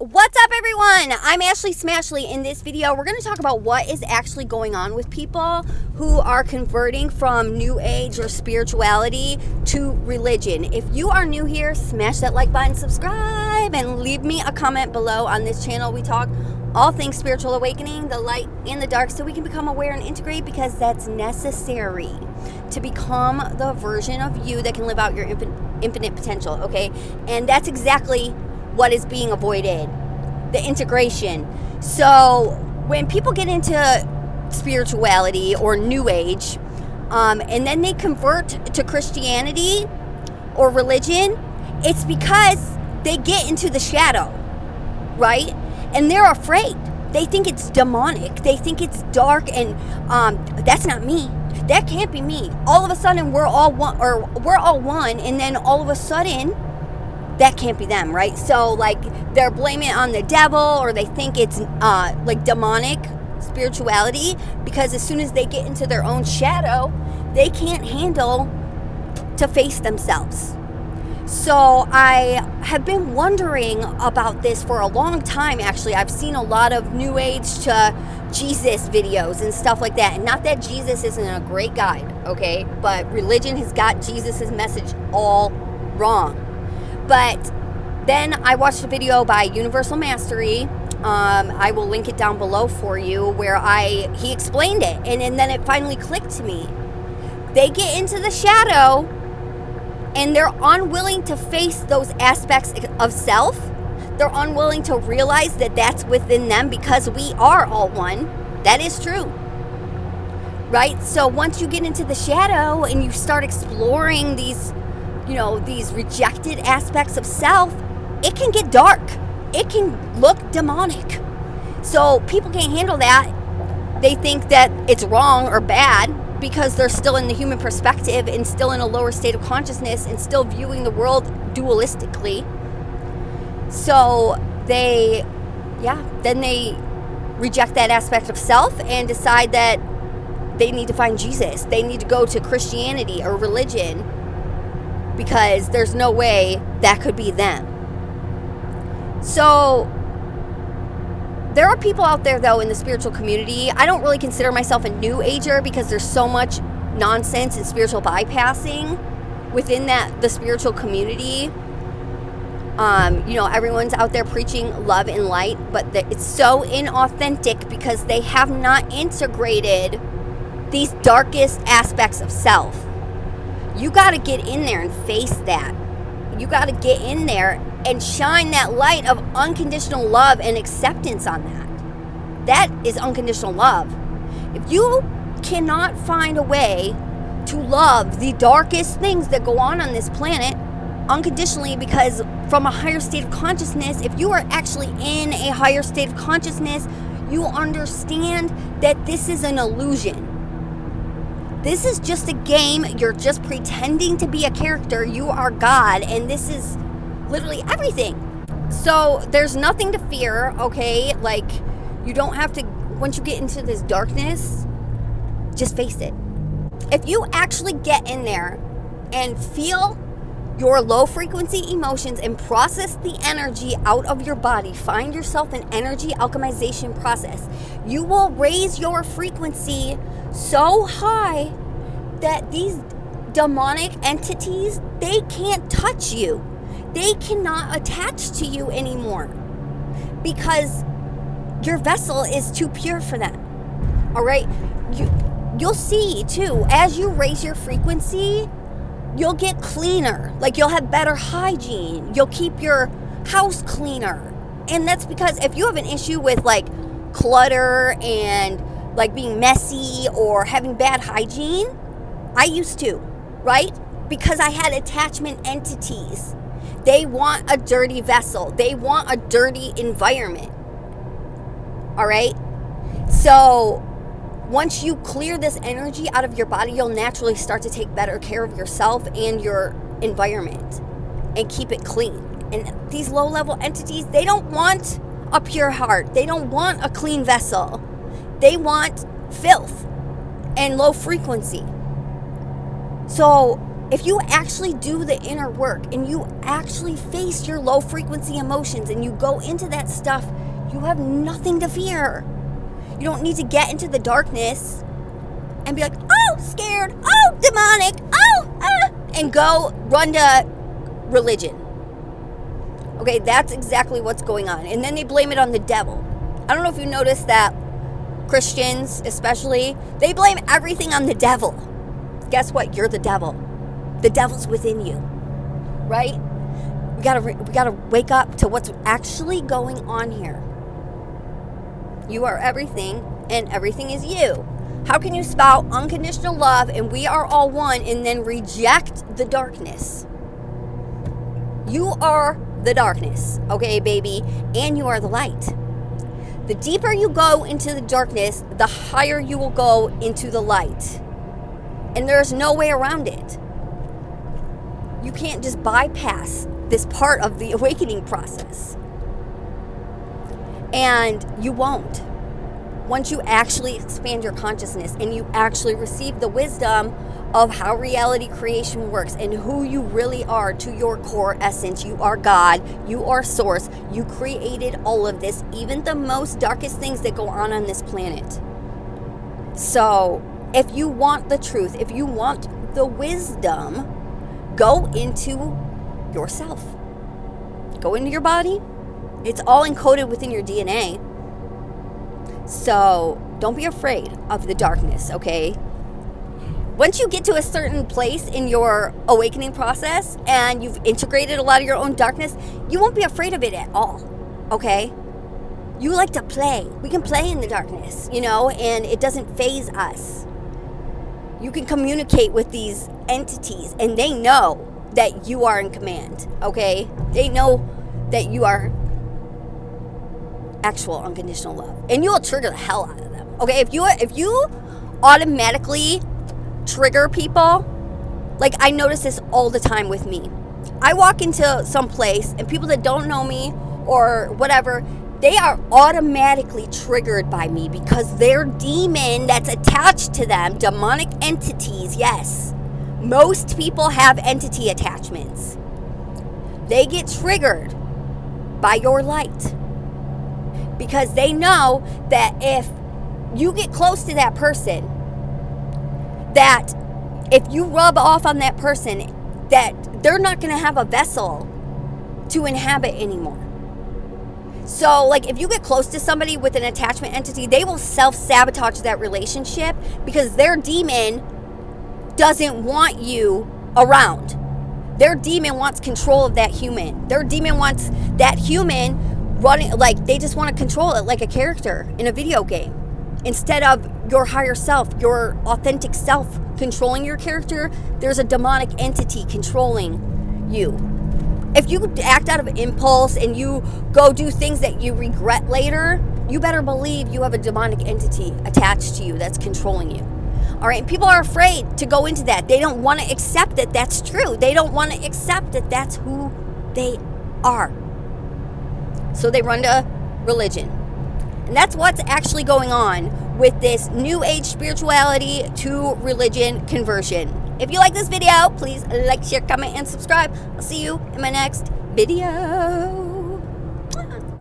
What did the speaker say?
What's up, everyone? I'm Ashley Smashley. In this video, we're going to talk about what is actually going on with people who are converting from New Age or spirituality to religion. If you are new here, smash that like button, subscribe, and leave me a comment below. On this channel, we talk all things spiritual awakening, the light and the dark, so we can become aware and integrate, because that's necessary to become the version of you that can live out your infinite potential, okay? And that's exactly what is being avoided, the integration. So when people get into spirituality or New Age, and then they convert to Christianity or religion, it's because they get into the shadow, right? And they're afraid. They think it's demonic. They think it's dark, and that's not me. That can't be me. All of a sudden, we're all one, and then all of a sudden, that can't be them, right? So, like, they're blaming it on the devil, or they think it's like demonic spirituality, because as soon as they get into their own shadow, they can't handle to face themselves. So I have been wondering about this for a long time, actually. I've seen a lot of New Age to Jesus videos and stuff like that. And not that Jesus isn't a great guide, okay? But religion has got Jesus' message all wrong. But then I watched a video by Universal Mastery. I will link it down below for you, where he explained it. And then it finally clicked to me. They get into the shadow, and they're unwilling to face those aspects of self. They're unwilling to realize that that's within them, because we are all one. That is true, right? So once you get into the shadow and you start exploring these rejected aspects of self, it can get dark. It can look demonic. So people can't handle that. They think that it's wrong or bad, because they're still in the human perspective and still in a lower state of consciousness and still viewing the world dualistically. So then they reject that aspect of self and decide that they need to find Jesus. They need to go to Christianity or religion, because there's no way that could be them. So there are people out there, though, in the spiritual community. I don't really consider myself a New Ager, because there's so much nonsense and spiritual bypassing within the spiritual community. Everyone's out there preaching love and light, but it's so inauthentic, because they have not integrated these darkest aspects of self. You got to get in there and face that. You got to get in there and shine that light of unconditional love and acceptance on that. That is unconditional love. If you cannot find a way to love the darkest things that go on this planet unconditionally, because from a higher state of consciousness, if you are actually in a higher state of consciousness, you understand that this is an illusion. This is just a game. You're just pretending to be a character. You are God, and this is literally everything. So there's nothing to fear, okay? Like, you don't have to, once you get into this darkness, just face it. If you actually get in there and feel your low frequency emotions and process the energy out of your body, find yourself an energy alchemization process, you will raise your frequency so high that these demonic entities, they can't touch you. They cannot attach to you anymore, because your vessel is too pure for them. All right? You'll see too, as you raise your frequency, you'll get cleaner. Like, you'll have better hygiene. You'll keep your house cleaner. And that's because if you have an issue with like clutter and like being messy or having bad hygiene, I used to, right? Because I had attachment entities. They want a dirty vessel. They want a dirty environment. All right? So once you clear this energy out of your body, you'll naturally start to take better care of yourself and your environment and keep it clean. And these low-level entities, they don't want a pure heart. They don't want a clean vessel. They want filth and low frequency. So If you actually do the inner work and you actually face your low frequency emotions and you go into that stuff, you have nothing to fear. You don't need to get into the darkness and be like, oh, scared, oh, demonic, and go run to religion. Okay, that's exactly what's going on. And then they blame it on the devil. I don't know if you noticed that Christians, especially, they blame everything on the devil. Guess what? You're the devil. The devil's within you, right? We gotta wake up to what's actually going on here. You are everything, and everything is you. How can you spout unconditional love and we are all one and then reject the darkness? You are the darkness, okay, baby, and you are the light. The deeper you go into the darkness, the higher you will go into the light. And there's no way around it. You can't just bypass this part of the awakening process. And you won't. Once you actually expand your consciousness and you actually receive the wisdom of how reality creation works and who you really are to your core essence. You are God. You are source. You created all of this, even the most darkest things that go on this planet. So if you want the truth, if you want the wisdom, go into yourself. Go into your body. It's all encoded within your DNA. So don't be afraid of the darkness, okay? Once you get to a certain place in your awakening process and you've integrated a lot of your own darkness, you won't be afraid of it at all, okay? You like to play. We can play in the darkness, and it doesn't faze us. You can communicate with these entities and they know that you are in command, okay? They know that you are actual unconditional love, and you will trigger the hell out of them, okay? If you automatically trigger people, like I notice this all the time with me. I walk into some place and people that don't know me or whatever, they are automatically triggered by me because their demon that's attached to them, demonic entities, yes. Most people have entity attachments. They get triggered by your light because they know that if you get close to that person, that if you rub off on that person, that they're not going to have a vessel to inhabit anymore. So, like, if you get close to somebody with an attachment entity, they will self-sabotage that relationship because their demon doesn't want you around. Their demon wants control of that human. Their demon wants that human running, like, they just want to control it like a character in a video game. Instead of your higher self, your authentic self controlling your character, there's a demonic entity controlling you. If you act out of impulse and you go do things that you regret later, you better believe you have a demonic entity attached to you that's controlling you. All right, people are afraid to go into that. They don't want to accept that that's true. They don't want to accept that that's who they are. So they run to religion. And that's what's actually going on with this new age spirituality to religion conversion. If you like this video, please like, share, comment, and subscribe. I'll see you in my next video.